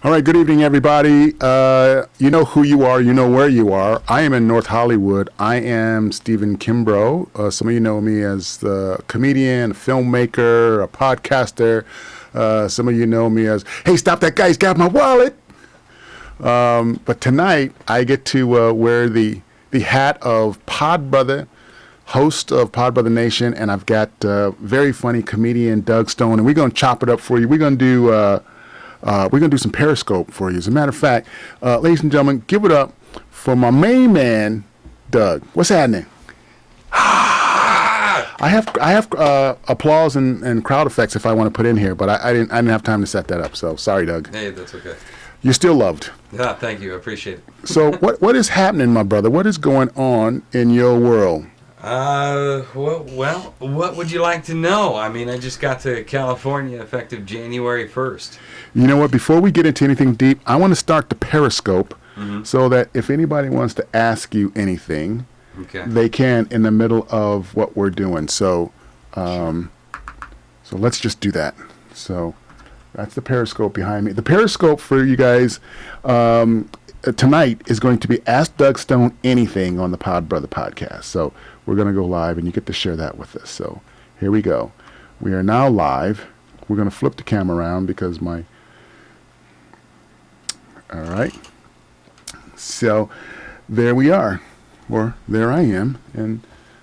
All right, good evening, everybody. You know who you are, you know where you are. I am in North Hollywood. I am Stephen Kimbrough. Some of you know me as the comedian, a filmmaker, a podcaster. Some of you know me as, hey, stop that guy, he's got my wallet. But tonight, I get to wear the hat of PodBrother, host of PodBrother Nation, and I've got very funny comedian Doug Stone, and we're going to chop it up for you. We're going to do some Periscope for you. As a matter of fact, ladies and gentlemen, give it up for my main man, Doug. What's happening? I have applause and crowd effects if I want to put in here, but I didn't have time to set that up. So sorry, Doug. Hey, that's okay. You're still loved. Yeah, thank you. I appreciate it. So what is happening, my brother? What is going on in your world? Well, what would you like to know? I mean, I just got to California effective January 1st. You know what? Before we get into anything deep, I want to start the Periscope so that if anybody wants to ask you anything, they can in the middle of what we're doing. So, so let's just do that. So that's the Periscope behind me. The Periscope for you guys tonight is going to be Ask Doug Stone Anything on the PodBrother podcast. So we're going to go live, and you get to share that with us. So here we go. We are now live. We're going to flip the camera around because all right. So there we are, or there I am, and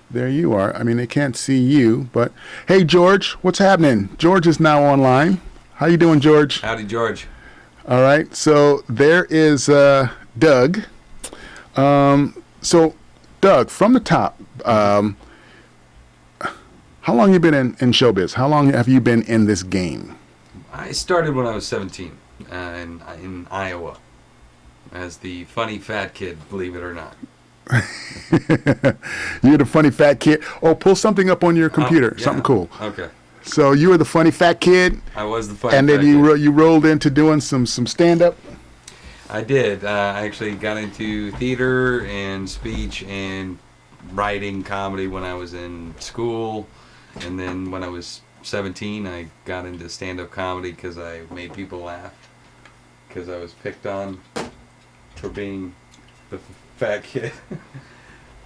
there you are. I mean, they can't see you, but hey, George, what's happening? George is now online. How you doing, George? Howdy, George. All right. So there is Doug. So Doug, from the top, how long you been in showbiz? How long have you been in this game? I started when I was 17 in Iowa as the funny fat kid, believe it or not. You're the funny fat kid. Oh, pull something up on your computer. Yeah. Something cool. Okay. So you were the funny fat kid. I was the funny and then fat kid. you rolled into doing some stand-up. I did. I actually got into theater and speech and writing comedy when I was in school, and then when I was 17 I got into stand-up comedy because I made people laugh because I was picked on for being the fat kid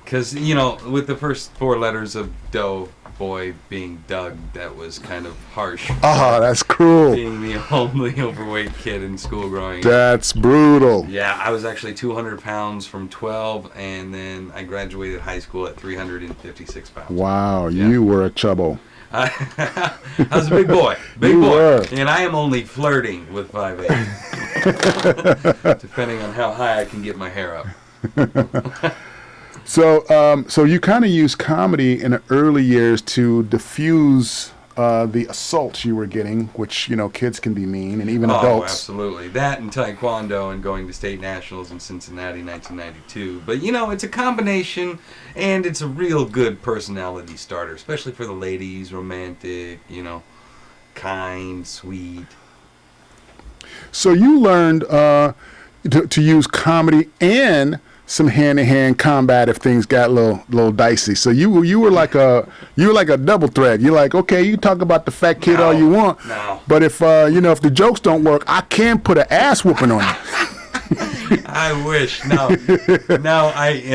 because, you know, with the first four letters of Doe boy being Doug, that was kind of harsh. Oh, that's cruel. Being the only overweight kid in school growing up. That's brutal. Yeah, I was actually 200 pounds from 12, and then I graduated high school at 356 pounds. Wow, Yeah. You were a chubbo. I was a big boy. Big You boy. were. And I am only flirting with 5'8", depending on how high I can get my hair up. So you kind of used comedy in the early years to diffuse the assaults you were getting, which, you know, kids can be mean, and even adults. Oh, absolutely. That and Taekwondo and going to state nationals in Cincinnati, 1992. But, you know, it's a combination, and it's a real good personality starter, especially for the ladies, romantic, you know, kind, sweet. So you learned to use comedy and some hand-to-hand combat if things got a little dicey. So you were like a double threat. You're like, okay, you talk about the fat kid all you want, but if if the jokes don't work, I can put an ass whooping on you. I wish. No, in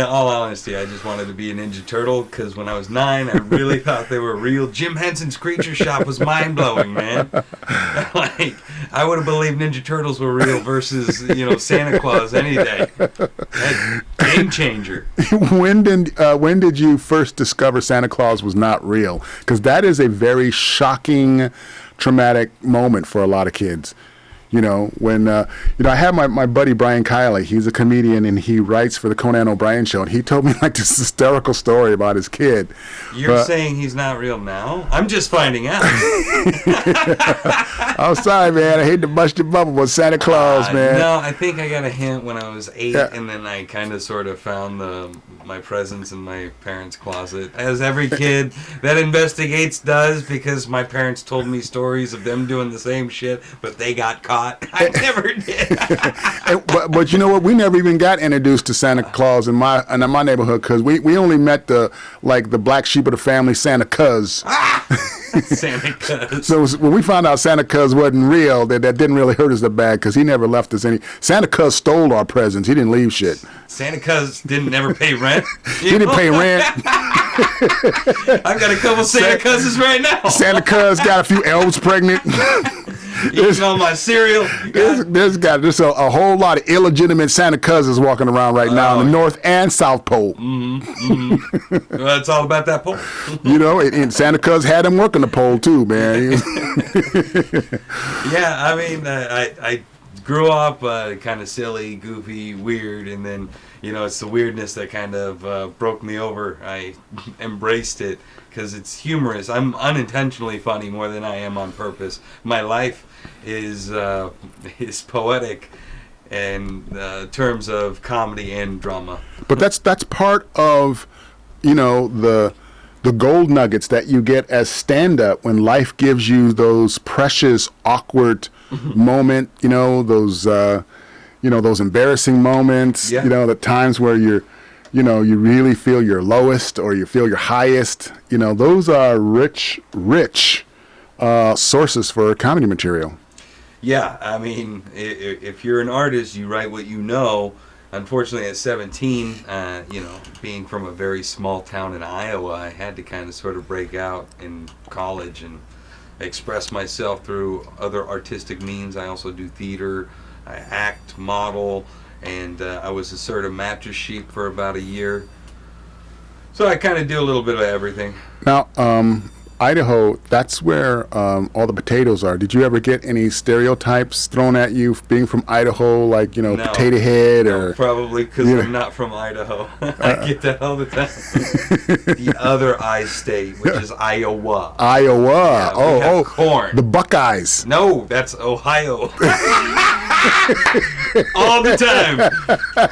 all honesty, I just wanted to be a Ninja Turtle because when I was 9, I really thought they were real. Jim Henson's Creature Shop was mind-blowing, man. Like, I would have believed Ninja Turtles were real versus, Santa Claus any day. Game changer. When did you first discover Santa Claus was not real? Because that is a very shocking, traumatic moment for a lot of kids. When I have my buddy Brian Kiley. He's a comedian and he writes for the Conan O'Brien show, and he told me like this hysterical story about his kid. You're saying he's not real now? I'm just finding out. I'm sorry, man. I hate to bust your bubble, but Santa Claus, man. No, I think I got a hint when I was 8, and then I kind of sort of found my presents in my parents' closet, as every kid that investigates does, because my parents told me stories of them doing the same shit, but they got caught. hot. I never did. But you know what? We never even got introduced to Santa Claus in my neighborhood because we only met the black sheep of the family, Santa Cuz. Santa Cuz. So when we found out Santa Cuz wasn't real, that didn't really hurt us that bad because he never left us any. Santa Cuz stole our presents. He didn't leave shit. Santa Cuz didn't never pay rent. He didn't pay rent. I've got a couple Santa Cuzes right now. Santa Cuz got a few elves pregnant. Eating all my cereal. There's a whole lot of illegitimate Santa Cuzes walking around right now in the North and South Pole. Well, it's all about that pole. You know, and Santa Cuz had him working the pole too, man. Yeah, I mean, I grew up kind of silly, goofy, weird, and then, you know, it's the weirdness that kind of broke me over. I embraced it because it's humorous. I'm unintentionally funny more than I am on purpose. My life is poetic in terms of comedy and drama. But that's part of, you know, the gold nuggets that you get as stand-up when life gives you those precious, awkward moment, you know, those embarrassing moments, Yeah. you know, the times where you really feel your lowest or you feel your highest, you know, those are rich sources for comedy material. Yeah, I mean, if you're an artist, you write what you know. Unfortunately, at 17, you know, being from a very small town in Iowa, I had to kind of sort of break out in college and express myself through other artistic means. I also do theater, I act, model, and I was a sort of mattress sheep for about a year. So I kind of do a little bit of everything. Now, Idaho, that's where all the potatoes are. Did you ever get any stereotypes thrown at you being from Idaho, like, you know, No. potato head? No, or probably because Yeah. I'm not from Idaho. I get that all the time. The other I state, which is Iowa. Iowa? Yeah, we have corn. The Buckeyes. No, that's Ohio. All the time.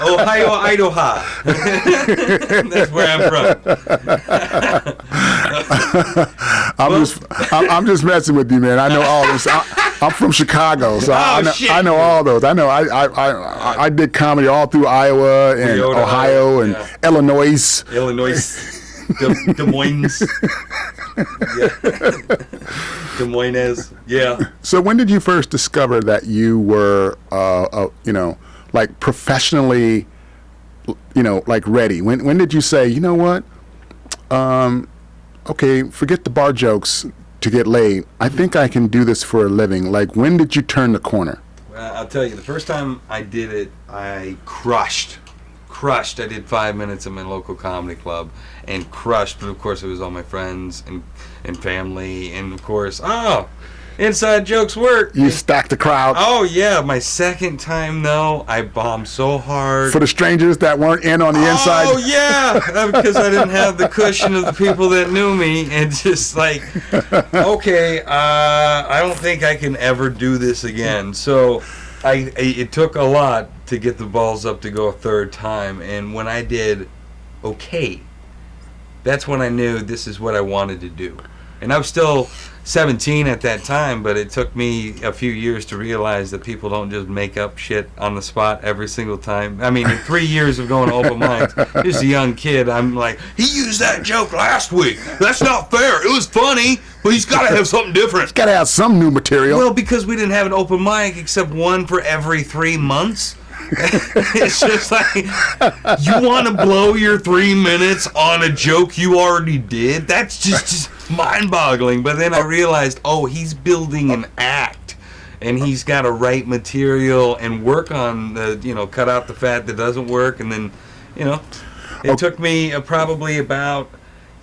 Ohio, Idaho. That's where I'm from. I'm just messing with you, man. I know all this. I'm from Chicago, so I know all those. I know I did comedy all through Iowa and Toyota, Ohio and yeah. Illinois. Des Moines. Yeah. Des Moines. Yeah. So when did you first discover that you were, you know, like professionally, you know, like ready? When did you say, you know what? Okay, forget the bar jokes to get laid. I think I can do this for a living. Like, when did you turn the corner? Well, I'll tell you, the first time I did it, I crushed. I did 5 minutes at my local comedy club and crushed. But of course, it was all my friends and family, and of course, inside jokes work. You stacked the crowd. Oh yeah, my second time though, I bombed so hard. For the strangers that weren't in on the inside. Oh yeah, because I didn't have the cushion of the people that knew me, and just like, okay, I don't think I can ever do this again. So, it took a lot to get the balls up to go a third time, and when I did, okay, that's when I knew this is what I wanted to do, and I was still 17 at that time, but it took me a few years to realize that people don't just make up shit on the spot every single time. I mean, in 3 years of going to open mics, just a young kid, I'm like, he used that joke last week. That's not fair. It was funny, but he's got to have something different. It's got to have some new material. Well, because we didn't have an open mic except one for every 3 months. It's just like, you want to blow your 3 minutes on a joke you already did? That's just mind-boggling. But then I realized, he's building an act, and he's got to write material and work on the, cut out the fat that doesn't work, and then, it took me probably about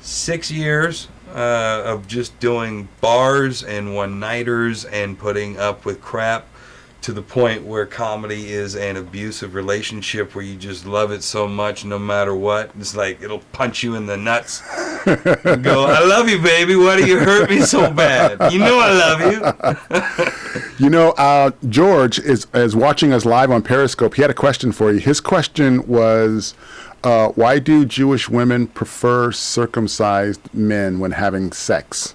6 years of just doing bars and one-nighters and putting up with crap, to the point where comedy is an abusive relationship where you just love it so much no matter what. It's like it'll punch you in the nuts and go, I love you, baby. Why do you hurt me so bad? You know I love you. George is watching us live on Periscope. He had a question for you. His question was, why do Jewish women prefer circumcised men when having sex?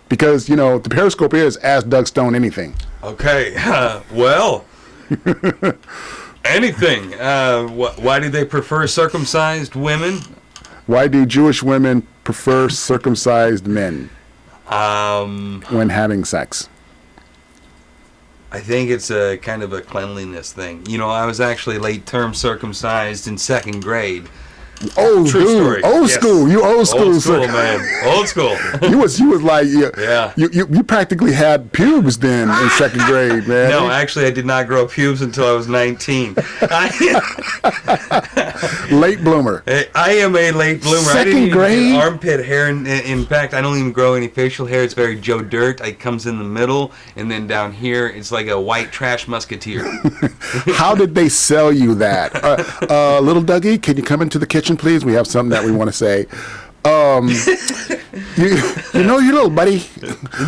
Because, the Periscope is Ask Doug Stone Anything. Okay. Well, anything. Why do they prefer circumcised women? Why do Jewish women prefer circumcised men when having sex? I think it's a kind of a cleanliness thing. You know, I was actually late term circumcised in 2nd grade. Oh, True dude, story. old Yes. school. You old school, Old school, sir. man. Old school. You was like, Yeah. You practically had pubes then in 2nd grade, man. No, actually, I did not grow pubes until I was 19. Late bloomer. I am a late bloomer. I didn't 2nd even grade? get armpit hair. In fact, I don't even grow any facial hair. It's very Joe Dirt. It comes in the middle, and then down here, it's like a white trash musketeer. How did they sell you that? Little Dougie, can you come into the kitchen, please? We have something that we want to say. You know your little buddy.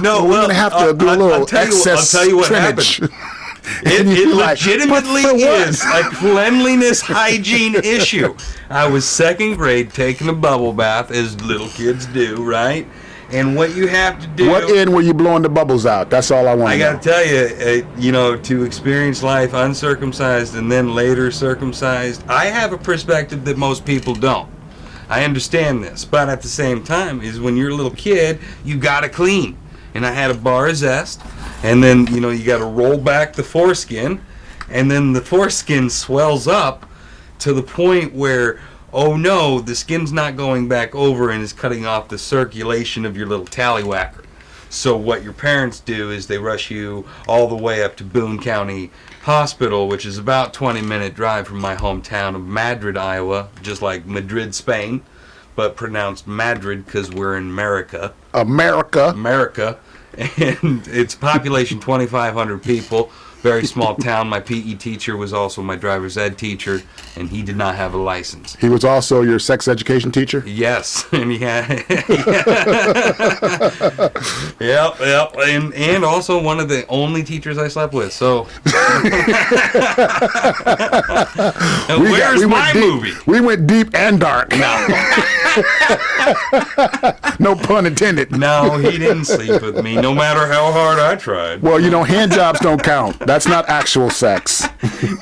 No, We're gonna have to do a little I'll tell excess you what trimmage. happened. And It you're like, legitimately "But for what?" is a cleanliness hygiene issue. I was 2nd grade taking a bubble bath, as little kids do, right? And what you have to do... What end were you blowing the bubbles out? That's all I want I to got know. to tell you, you know, to experience life uncircumcised and then later circumcised, I have a perspective that most people don't. I understand this, but at the same time, is when you're a little kid, you got to clean. And I had a bar of zest, and then, you know, you got to roll back the foreskin, and then the foreskin swells up to the point where, oh no, the skin's not going back over and is cutting off the circulation of your little tallywhacker. So what your parents do is they rush you all the way up to Boone County Hospital, which is about 20-minute drive from my hometown of Madrid, Iowa, just like Madrid, Spain, but pronounced Madrid because we're in America. America. And it's population 2,500 people. Very small town. My PE teacher was also my driver's ed teacher, and he did not have a license. He was also your sex education teacher? Yes, and he had, yep, and also one of the only teachers I slept with. So, where's my movie? We went deep and dark. No, No pun intended. no, he didn't sleep with me, no matter how hard I tried. Well, you know, hand jobs don't count. That's not actual sex.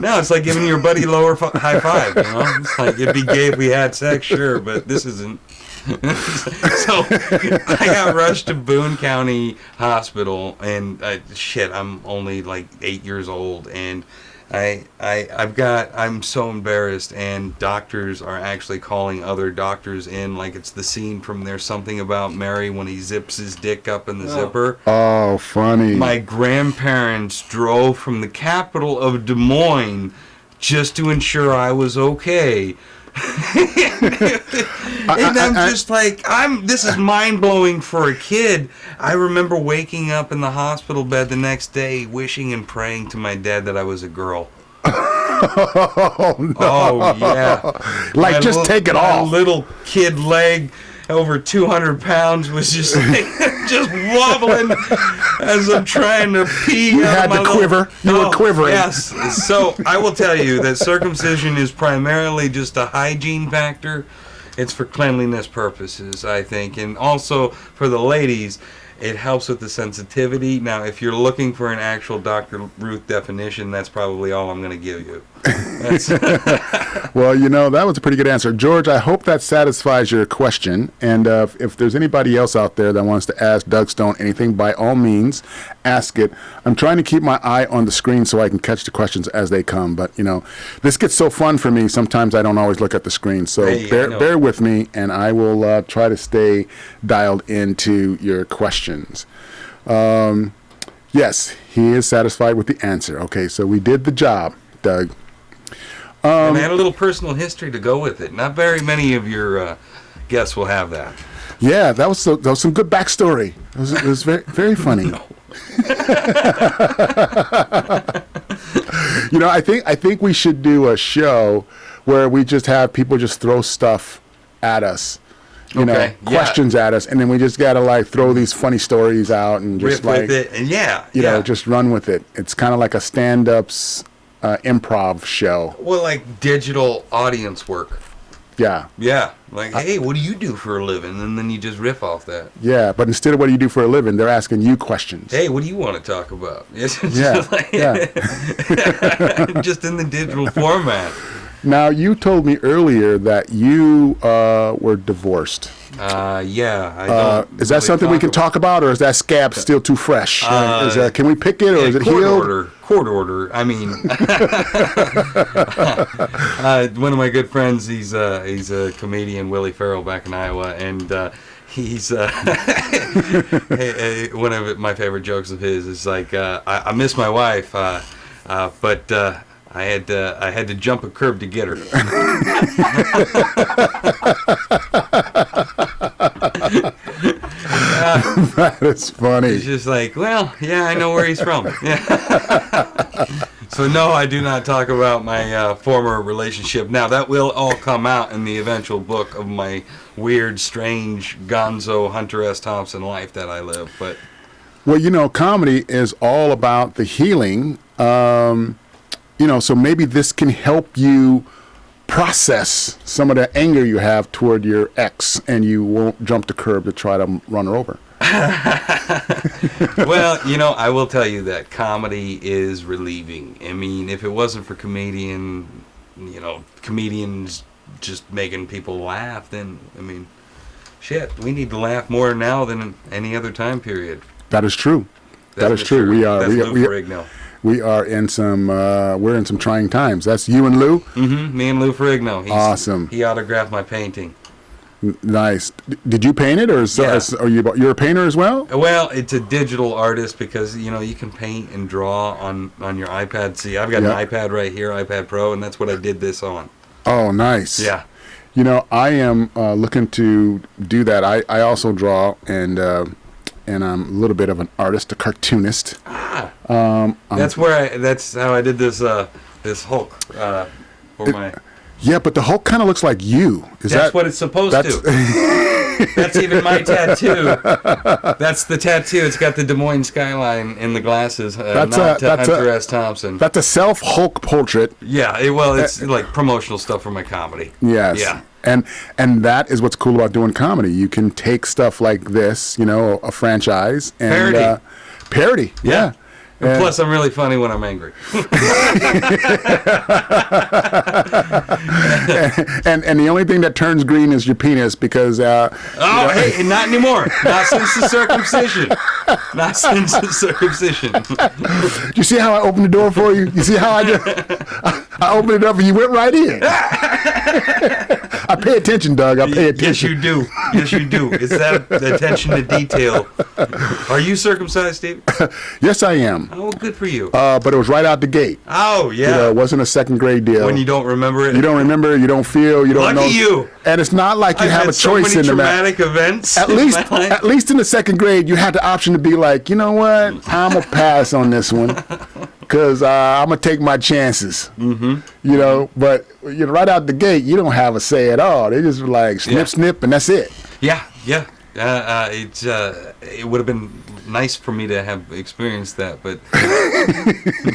No, it's like giving your buddy lower high five. You know, it's like it'd be gay if we had sex, sure, but this isn't. So I got rushed to Boone County Hospital, and I'm only like 8 years old, and I'm so embarrassed, and doctors are actually calling other doctors in, like it's the scene from There's Something About Mary when he zips his dick up in the zipper. Oh, funny. My grandparents drove from the capital of Des Moines just to ensure I was okay. And I'm just like, this is mind-blowing for a kid. I remember waking up in the hospital bed the next day wishing and praying to my dad that I was a girl. Oh, no. Oh, yeah. Like, just take it off. My little kid leg, over 200 pounds, was just like, just wobbling as I'm trying to pee. You had to quiver. You were quivering. Yes. So I will tell you that circumcision is primarily just a hygiene factor. It's for cleanliness purposes, I think. And also for the ladies, it helps with the sensitivity. Now, if you're looking for an actual Dr. Ruth definition, that's probably all I'm going to give you. Well, you know, that was a pretty good answer. George, I hope that satisfies your question. And if there's anybody else out there that wants to ask Doug Stone anything, by all means, ask it. I'm trying to keep my eye on the screen so I can catch the questions as they come. But, you know, this gets so fun for me. Sometimes I don't always look at the screen. So bear with me, and I will try to stay dialed into your questions. Yes, he is satisfied with the answer. Okay, so we did the job, Doug. And I had a little personal history to go with it. Not very many of your guests will have that. Yeah, that was some good backstory. It was very, very funny. You know, I think we should do a show where we just have people just throw stuff at us. You know, questions at us, and then we just gotta like throw these funny stories out and just rip with it, and you know, just run with it. It's kind of like a stand-ups improv show. Well, like digital audience work. Yeah. Yeah. Like, hey, what do you do for a living? And then you just riff off that. Yeah, but instead of what do you do for a living, they're asking you questions. Hey, what do you want to talk about? It's Yeah, just like, just in the digital format. Now, you told me earlier that you were divorced. Yeah. I don't Is that really something we can talk about, or is that scab still too fresh? Can we pick it, or is it court healed? Court order. I mean, one of my good friends, he's a comedian, Willie Farrell, back in Iowa, and he's one of my favorite jokes of his is like, I miss my wife, but I had to jump a curb to get her. That is funny. It's just like, well, yeah, I know where he's from. Yeah. So no, I do not talk about my former relationship. Now that will all come out in the eventual book of my weird, strange, gonzo Hunter S. Thompson life that I live. But Well, comedy is all about the healing. So maybe this can help you process some of the anger you have toward your ex, and you won't jump the curb to try to run her over. well, I will tell you that comedy is relieving. I mean, if it wasn't for comedians just making people laugh, then, I mean, shit, we need to laugh more now than any other time period. That is true. That is true. We are in some we're in some trying times. That's you and Lou? Mm-hmm. Me and Lou Ferrigno. Awesome. He autographed my painting. Nice. Did you paint it, or are you're a painter as well? Well, it's a digital artist because you can paint and draw on your iPad. See, I've got an iPad right here, iPad Pro, and that's what I did this on. Oh, nice. Yeah. I am looking to do that. I also draw, and I'm a little bit of an artist, a cartoonist. That's how I did this Hulk for my. Yeah, but the Hulk kind of looks like you. That's what it's supposed to. That's even my tattoo. That's the tattoo. It's got the Des Moines skyline in the glasses. Hunter S. Thompson. That's a self-Hulk portrait. Yeah, it's like promotional stuff for my comedy. Yes. Yeah. And that is what's cool about doing comedy. You can take stuff like this, a franchise, and parody. Yeah. And plus, I'm really funny when I'm angry. and the only thing that turns green is your penis because. Hey, not anymore. Not since the circumcision. Not since the circumcision. You see how I opened the door for you? You see how I opened it up and you went right in. I pay attention, Doug. I pay attention. Yes, you do. Yes, you do. It's that attention to detail. Are you circumcised, Steve? Yes, I am. Oh, good for you. But it was right out the gate. Oh, yeah. It wasn't a second grade deal. When you don't remember it. You don't remember. You don't feel. You don't know. Lucky you. And it's not like you have a choice in the matter. Traumatic events. At least in the second grade, you had the option to be like, you know what, I'm gonna pass on this one because I'm gonna take my chances. Mm-hmm. But right out the gate, you don't have a say at all. They just like snip, and that's it. Yeah. It would have been nice for me to have experienced that, but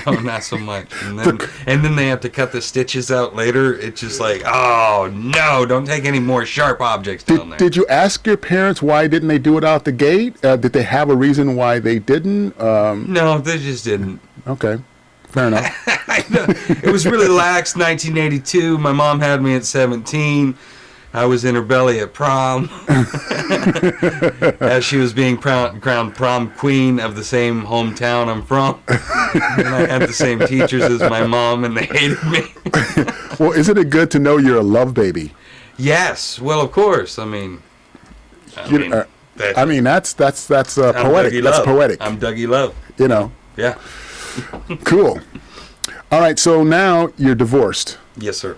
no, not so much. And then they have to cut the stitches out later. It's just like, oh no, don't take any more sharp objects down there. Did you ask your parents why didn't they do it out the gate? Did they have a reason why they didn't? No, they just didn't. Okay. Fair enough. It was really lax. 1982. My mom had me at 17. I was in her belly at prom as she was being crowned prom queen of the same hometown I'm from. And I had the same teachers as my mom, and they hated me. Well, isn't it good to know you're a love baby? Yes. Well, of course. I mean, that's poetic. That's poetic. I'm Dougie Love. Yeah. Cool. All right. So now you're divorced. Yes, sir.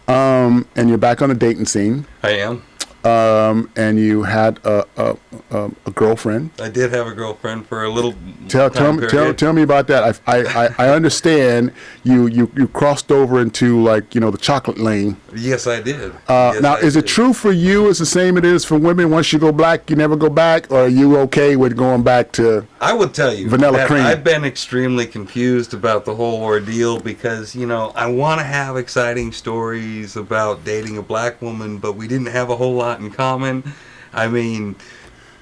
And you're back on the dating scene. I am. and you had a girlfriend. I did have a girlfriend for a little Tell time period. me about that. I understand you crossed over into, like, the chocolate lane. Yes, I did. Yes, Now, I is it did. true for you? It's the same it is for women. Once you go black, you never go back, or are you okay with going back to? I would tell you Vanilla that cream. I've been extremely confused about the whole ordeal because, I want to have exciting stories about dating a black woman, but we didn't have a whole lot in common. I mean,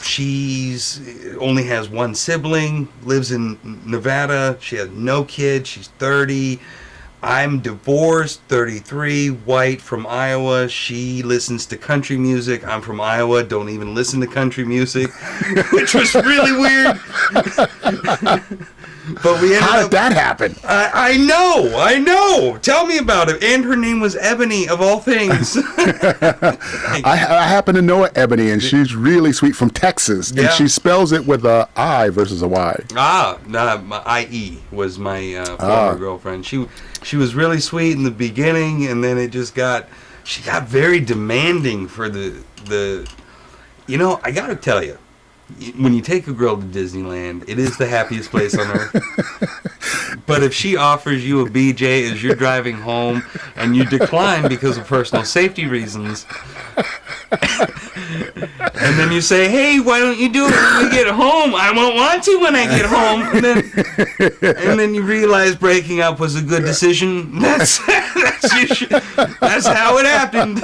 she's only has one sibling, lives in Nevada. She has no kids. She's 30. I'm divorced, 33, white, from Iowa. She listens to country music. I'm from Iowa, don't even listen to country music, which was really weird. But we ended How did up... that happen? I know. Tell me about it. And her name was Ebony, of all things. I happen to know Ebony, and she's really sweet, from Texas, and Yeah. she spells it with a I versus a Y. My IE was my former girlfriend. She was really sweet in the beginning, and then she got very demanding for the. I gotta tell you, when you take a girl to Disneyland, it is the happiest place on earth. But if she offers you a BJ as you're driving home and you decline because of personal safety reasons, and then you say, "Hey, why don't you do it when we get home?" "I won't want to when I get home." And then you realize breaking up was a good decision. That's how it happened.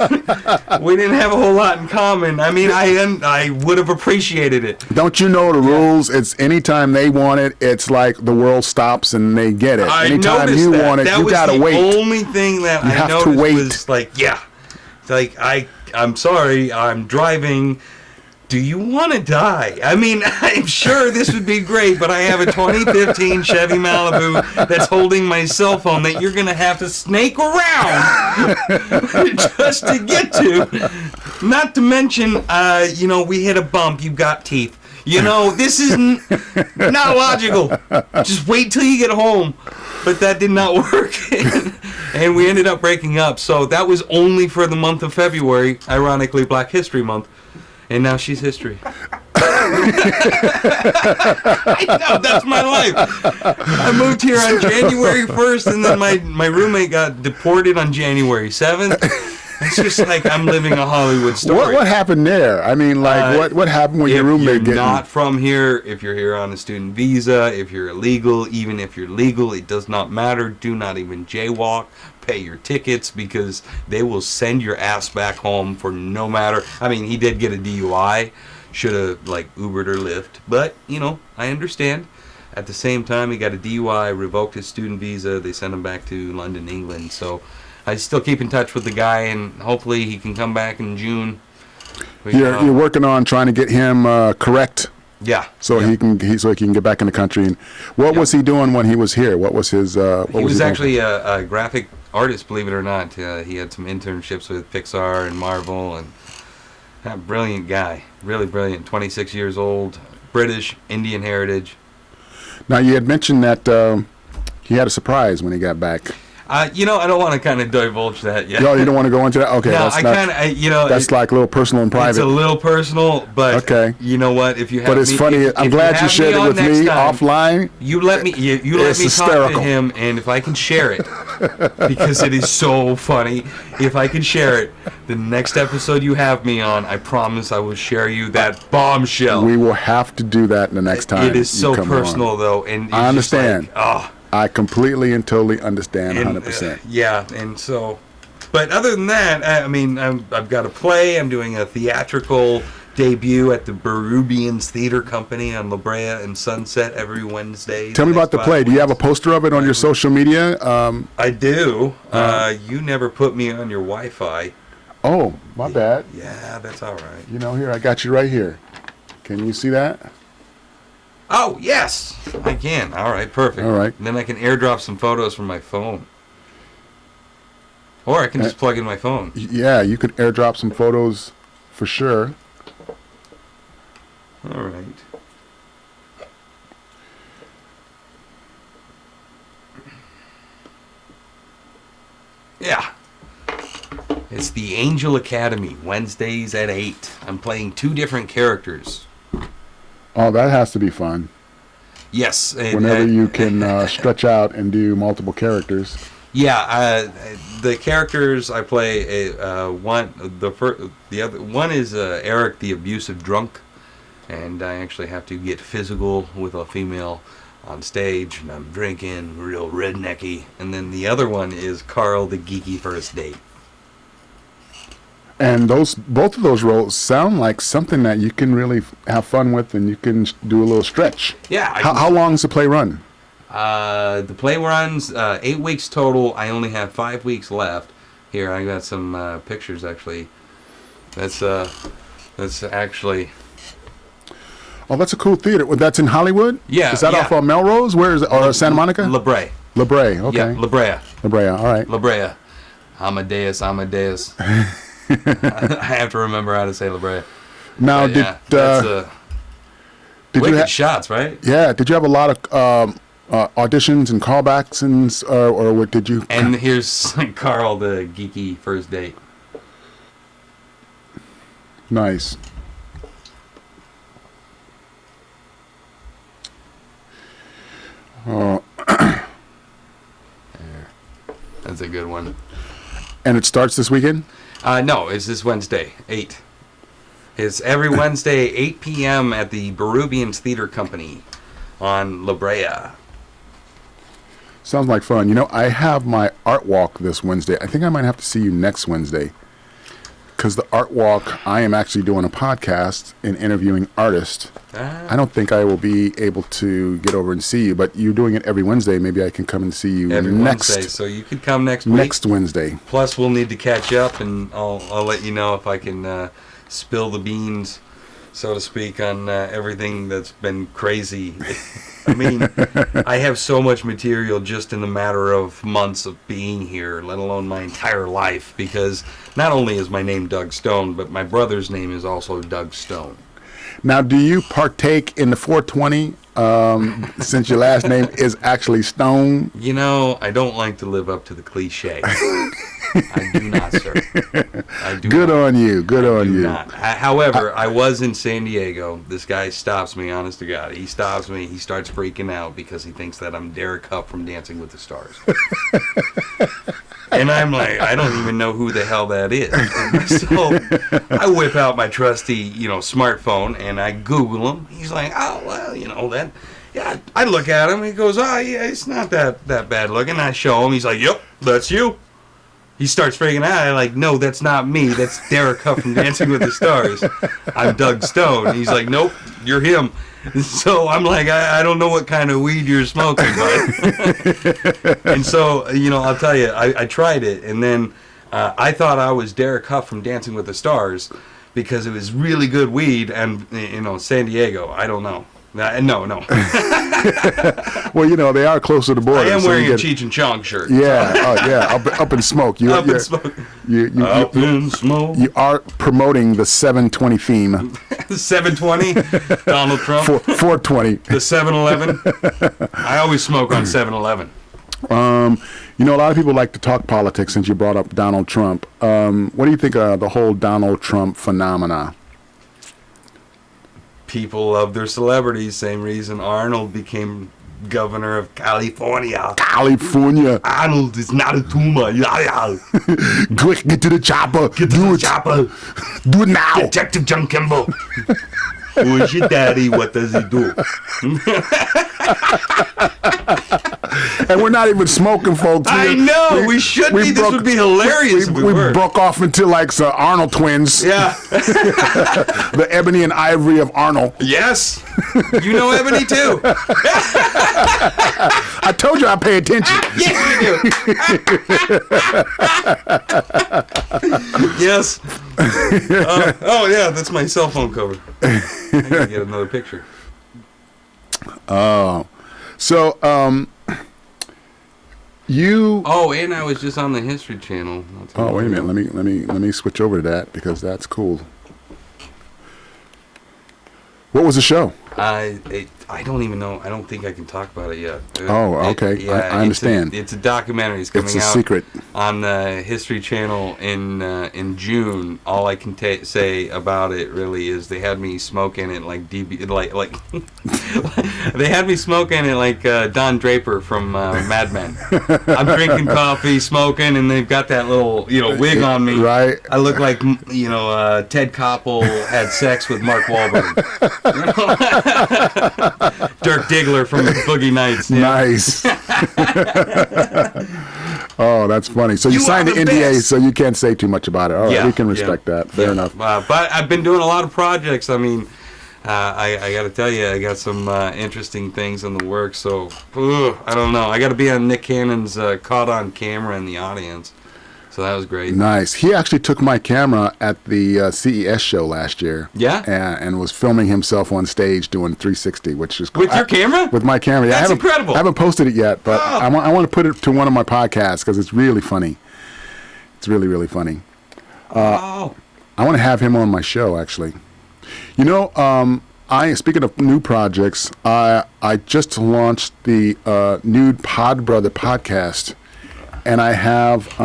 We didn't have a whole lot in common. I mean, I would have appreciated it. Don't you know the rules? It's anytime they want it, it's like the world stops and they get it. Anytime noticed you that. want it, that you was gotta the wait. only thing that You I have to noticed wait. was like, I'm sorry, I'm driving. Do you want to die? I mean, I'm sure this would be great, but I have a 2015 Chevy Malibu that's holding my cell phone that you're going to have to snake around just to get to. Not to mention, we hit a bump, you got teeth. This is not logical. Just wait till you get home. But that did not work. And we ended up breaking up. So that was only for the month of February, ironically Black History Month. And now she's history. I know, that's my life. I moved here on January 1st, and then my roommate got deported on January 7th. It's just like I'm living a Hollywood story. What happened there? I mean, like, what happened when your roommate If you're not from here, if you're here on a student visa, if you're illegal, even if you're legal, it does not matter. Do not even jaywalk. Pay your tickets, because they will send your ass back home for no matter. I mean, he did get a DUI. Should have, Ubered or Lyft. But, I understand. At the same time, he got a DUI, revoked his student visa. They sent him back to London, England. So I still keep in touch with the guy, and hopefully he can come back in June. You're working on trying to get him correct. Yeah. So he can get back in the country. And what was he doing when he was here? What was his? He was actually a graphic artist, believe it or not. He had some internships with Pixar and Marvel, and a brilliant guy, really brilliant. 26 years old, British, Indian heritage. Now, you had mentioned that he had a surprise when he got back. I don't want to kind of divulge that yet. No, you don't want to go into that? Okay. No, that's like a little personal and private. It's a little personal, but okay. You know what? If you have but it's me, funny. I'm glad you shared it with me offline. You let me talk hysterical. to him, and if I can share it, because it is so funny. If I can share it, the next episode you have me on, I promise I will share you that bombshell. We will have to do that the next time. It is so personal, though, and it's I understand. Just like, I completely and totally understand 100%. Yeah, and so, but other than that, I mean, I've got a play. I'm doing a theatrical debut at the Berrubians Theater Company on La Brea and Sunset every Wednesday. Tell me about the play. Do you have a poster of it on your social media? I do. You never put me on your Wi-Fi. Oh, my bad. Yeah, that's all right. Here, I got you right here. Can you see that? Oh, yes, I can. All right, perfect. All right. And then I can airdrop some photos from my phone. Or I can just plug in my phone. Yeah, you could airdrop some photos for sure. All right. Yeah. It's the Angel Academy, Wednesdays at 8. I'm playing 2 different characters. Oh, that has to be fun. Yes. Whenever you can stretch out and do multiple characters. Yeah, the characters I play, the other one is Eric, the abusive drunk, and I actually have to get physical with a female on stage, and I'm drinking real rednecky. And then the other one is Carl, the geeky first date. And both of those roles sound like something that you can really have fun with, and you can do a little stretch. Yeah. How long does the play run? The play runs 8 weeks total. I only have 5 weeks left. Here, I got some pictures actually. That's actually. Oh, that's a cool theater. Well, that's in Hollywood? Yeah. Is that off of Melrose? Where is it? Or Santa Monica? La Brea. La Brea, okay. Yeah, La Brea. La Brea, all right. La Brea. Amadeus. I have to remember how to say La Brea. Now, That's did you wicked shots, right? Yeah. Did you have a lot of auditions and callbacks, or what did you? And here's Carl, the geeky first date. Nice. Oh. That's a good one. And it starts this weekend? No, it's this Wednesday, 8. It's every Wednesday, 8 p.m. at the Berrubians Theater Company on La Brea. Sounds like fun. You know, I have my art walk this Wednesday. I think I might have to see you next Wednesday. Because the art walk, I am actually doing a podcast and interviewing artists. I don't think I will be able to get over and see you, but you're doing it every Wednesday. Maybe I can come and see you Every next Wednesday, so you could come next week. next Wednesday. Plus, we'll need to catch up, and I'll let you know if I can spill the beans, so to speak, on everything that's been crazy. I mean, I have so much material just in the matter of months of being here, let alone my entire life, because not only is my name Doug Stone, but my brother's name is also Doug Stone. Now, do you partake in the 420 since your last name is actually Stone? You know, I don't like to live up to the cliche. I do not, sir. I do Good not. on you. Good on you. Not. However, I was in San Diego. This guy stops me, honest to God. He stops me. He starts freaking out because he thinks that I'm Derek Huff from Dancing with the Stars. And I'm like, I don't even know who the hell that is. So I whip out my trusty, smartphone, and I Google him. He's like, oh, well, that. Yeah, I look at him. He goes, oh, yeah, it's not that bad looking. I show him. He's like, yep, that's you. He starts freaking out. I'm like, no, that's not me. That's Derek Huff from Dancing with the Stars. I'm Doug Stone. He's like, nope, you're him. So I'm like, I don't know what kind of weed you're smoking, bud. And so, I'll tell you, I tried it, and then I thought I was Derek Huff from Dancing with the Stars because it was really good weed, and, San Diego, I don't know. No. Well, they are close to the border. I am wearing a Cheech and Chong shirt. Yeah, up in smoke. Up in smoke. Up in smoke. You are promoting the 720 theme. 720, Donald Trump. 420. The 7-Eleven. I always smoke on 7-Eleven. A lot of people like to talk politics since you brought up Donald Trump. What do you think of the whole Donald Trump phenomena? People love their celebrities. Same reason Arnold became governor of California. Arnold is not a tumor. Quick, get to the chopper. Get to the chopper. Do it now. Detective John Kimbrough. Who is your daddy? What does he do? And we're not even smoking, folks. I know. We should be. This would be hilarious if we were. broke off into like the Arnold twins. Yeah. The Ebony and Ivory of Arnold. Yes. You know Ebony too. I told you I pay attention. Yes, you do. Yes. Yeah, that's my cell phone cover. I gotta get another picture. Oh, so you. Oh, and I was just on the History Channel. Oh, wait a minute. Let me switch over to that because that's cool. What was the show? I I don't even know. I don't think I can talk about it yet. Oh, okay. I understand. It's a documentary. It's coming It's a out secret. on the History Channel in June. All I can say about it really is they had me smoking it like they had me smoking it like Don Draper from Mad Men. I'm drinking coffee, smoking, and they've got that little wig on me. Right. I look like Ted Koppel had sex with Mark Wahlberg. Dirk Diggler from Boogie Nights. Yeah. Nice. Oh, that's funny. So you signed the NDA, best. so you can't say too much about it. All right, we can respect that. Fair enough. But I've been doing a lot of projects. I mean, I got to tell you, I got some interesting things in the works. So, I don't know. I got to be on Nick Cannon's Caught on Camera in the audience. So that was great. Nice. He actually took my camera at the CES show last year. Yeah? And was filming himself on stage doing 360, which is cool. With your camera? With my camera. Yeah, That's incredible. I haven't posted it yet, but I want to put it to one of my podcasts because it's really funny. It's really, really funny. I want to have him on my show, actually. Speaking of new projects, I just launched the new PodBrother podcast, and I have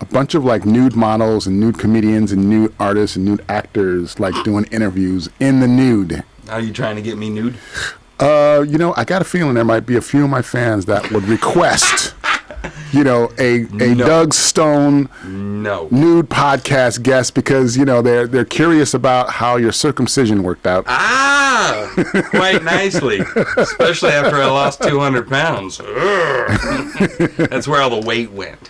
a bunch of like nude models and nude comedians and nude artists and nude actors like doing interviews in the nude. Are you trying to get me nude? I got a feeling there might be a few of my fans that would request, a Doug Stone nude podcast guest because they're curious about how your circumcision worked out. Quite nicely, especially after I lost 200 pounds. That's where all the weight went.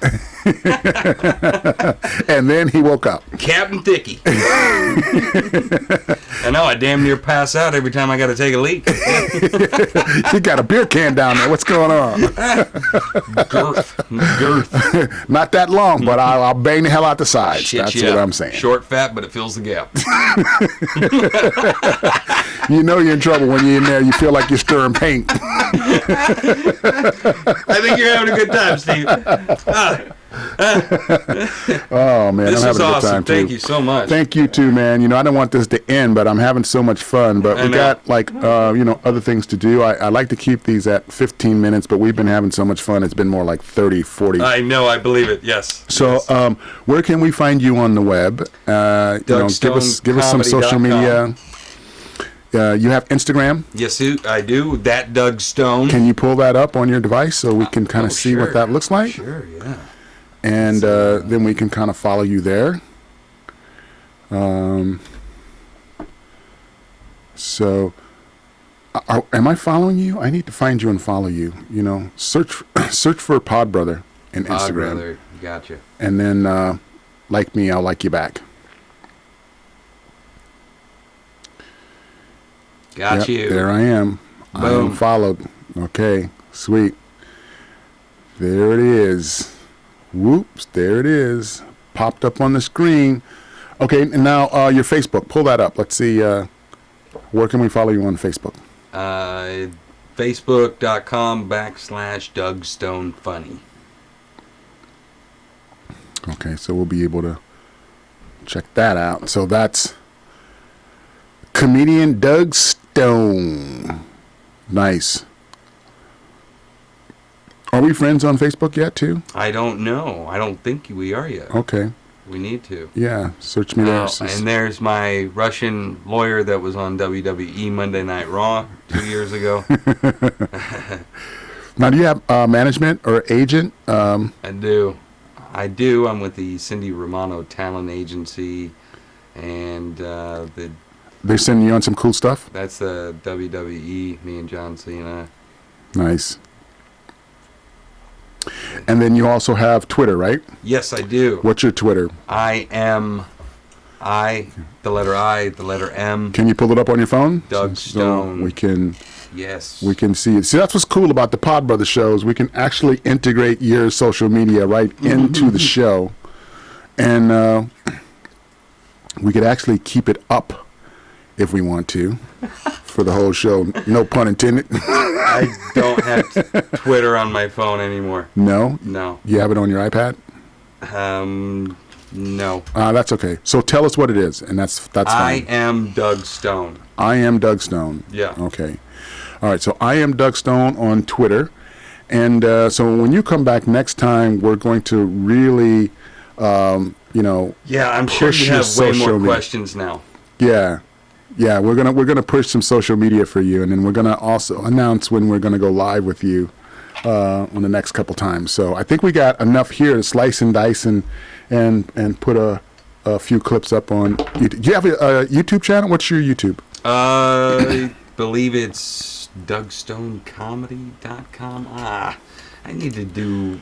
And then he woke up. Captain Dicky. I know, I damn near pass out every time I got to take a leak. You got a beer can down there. What's going on? Girth. Not that long, but I'll bang the hell out the sides. Shit, That's what I'm saying. Short, fat, but it fills the gap. You're in trouble when you're in there. You feel like you're stirring paint. I think you're having a good time, Steve. Oh, man. This I'm having is a good awesome. time, too. Thank you so much. Thank you, too, man. I don't want this to end, but I'm having so much fun. But we got, other things to do. I like to keep these at 15 minutes, but we've been having so much fun. It's been more like 30, 40. I know. I believe it. Yes. So, yes. Where can we find you on the web? Give us some social media. You have Instagram? Yes, I do. That Doug Stone. Can you pull that up on your device so we can kind of see what that looks like? Sure, yeah. And then we can kind of follow you there. So, am I following you? I need to find you and follow you. Search for PodBrother in Instagram. PodBrother, gotcha. And then like me, I'll like you back. Got you. There I am. Boom. I am followed. Okay, sweet. There it is. Whoops, there it is. Popped up on the screen. Okay, and now your Facebook. Pull that up. Let's see. Where can we follow you on Facebook? Facebook.com/Doug Stone Funny. Okay, so we'll be able to check that out. So that's comedian Doug Stone. Nice. Are we friends on Facebook yet, too? I don't know. I don't think we are yet. Okay. We need to. Yeah, search me there. And there's my Russian lawyer that was on WWE Monday Night Raw 2 years ago. Now, do you have management or agent? I do. I'm with the Cindy Romano Talent Agency, and they're sending you on some cool stuff? That's the WWE, me and John Cena. Nice. And then you also have Twitter, right? Yes, I do. What's your Twitter? the letter M. Can you pull it up on your phone? Doug Stone. So we can see it. See, that's what's cool about the PodBrother shows. We can actually integrate your social media right into the show. And we could actually keep it up if we want to for the whole show. No pun intended. I don't have Twitter on my phone anymore. No? No. You have it on your iPad? No. That's okay. So tell us what it is, and that's fine. I am Doug Stone. I am Doug Stone. Yeah. Okay. All right, so I am Doug Stone on Twitter. And so when you come back next time, we're going to really, Yeah, I'm sure push you your have way social more media. questions now. Yeah. Yeah, we're gonna push some social media for you, and then we're gonna also announce when we're gonna go live with you on the next couple times. So I think we got enough here to slice and dice and put a few clips up on YouTube. Do you have a YouTube channel? What's your YouTube? I believe it's DougStoneComedy.com. I need to do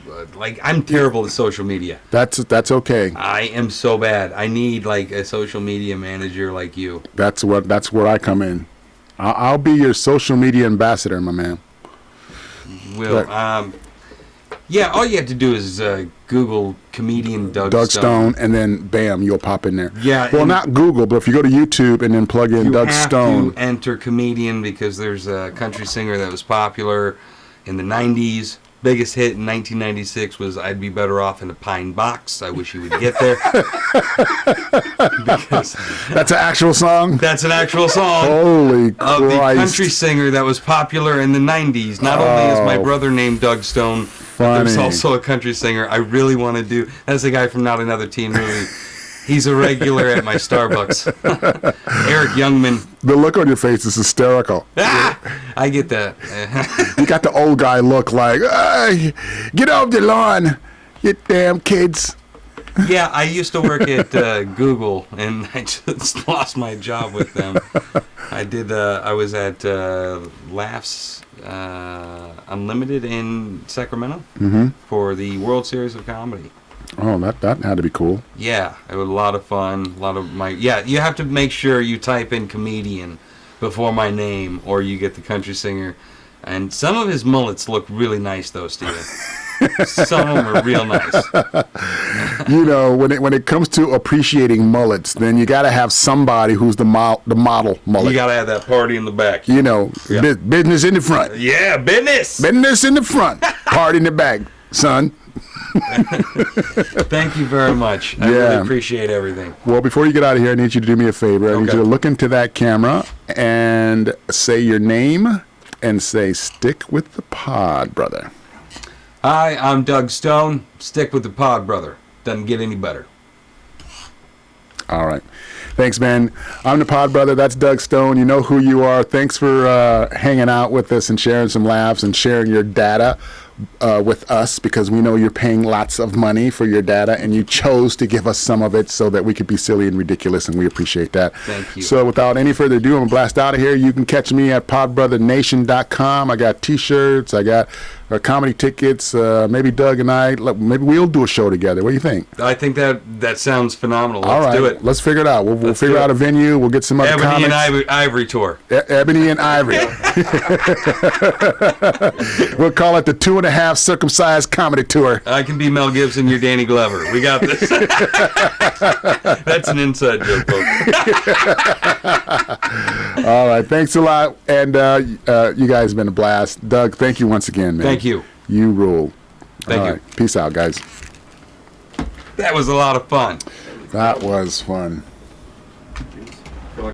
I'm terrible at social media. That's okay. I am so bad. I need like a social media manager like you. That's where I come in. I'll be your social media ambassador, my man. Will. Yeah, all you have to do is Google comedian Doug Stone, and then bam, you'll pop in there. Yeah. Well, not Google, but if you go to YouTube and then plug in You Doug have Stone. to enter comedian because there's a country singer that was popular in the 90s. Biggest hit in 1996 was "I'd Be Better Off in a Pine Box." I wish you would get there. Because That's an actual song? that's an actual song Holy of the Christ. country singer that was popular in the 90s. Not only is my brother named Doug Stone, but there's Funny. also a country singer I really want to do. That's the guy from Not Another Teen Movie. He's a regular at my Starbucks. Eric Youngman. The look on your face is hysterical. I get that. You got the old guy look like, "Hey, get off the lawn, you damn kids." Yeah, I used to work at Google, and I just lost my job with them. I was at Laughs Unlimited in Sacramento for the World Series of Comedy. Oh, that had to be cool. Yeah, it was a lot of fun. Yeah, you have to make sure you type in comedian before my name, or you get the country singer. And some of his mullets look really nice, though, Steven. Some of them are real nice. You know, when it comes to appreciating mullets, then you got to have somebody who's the model mullet. You gotta have that party in the back. You know, Yeah. business in the front, Yeah, business. business in the front, party in the back, son. Thank you very much. I really appreciate everything. Well, before you get out of here, I need you to do me a favor. I need Okay. you to look into that camera and say your name and say, "Stick with the pod, brother." Hi, I'm Doug Stone. Stick with the PodBrother. Doesn't get any better. All right. Thanks, man. I'm the Pod Brother. That's Doug Stone. You know who you are. Thanks for hanging out with us and sharing some laughs and sharing your data with us, because we know you're paying lots of money for your data, and you chose to give us some of it so that we could be silly and ridiculous, and we appreciate that. Thank you. So without any further ado, I'm going to blast out of here. You can catch me at podbrothernation.com. I got T-shirts. I got comedy tickets. Maybe Doug and I, maybe we'll do a show together. What do you think? I think that sounds phenomenal. All Let's right. do it. Let's figure it out. We'll Let's figure do out it. a venue. We'll get some other Ebony comics. and Ivory tour. Ebony and Ivory. We'll call it the 2.5 Circumcised Comedy Tour. I can be Mel Gibson. You're Danny Glover. We got this. That's an inside joke, folks. All right. Thanks a lot. And you guys have been a blast. Doug, thank you once again, man. Thank you. You rule. Thank All you. right. Peace out, guys. That was a lot of fun. That was fun.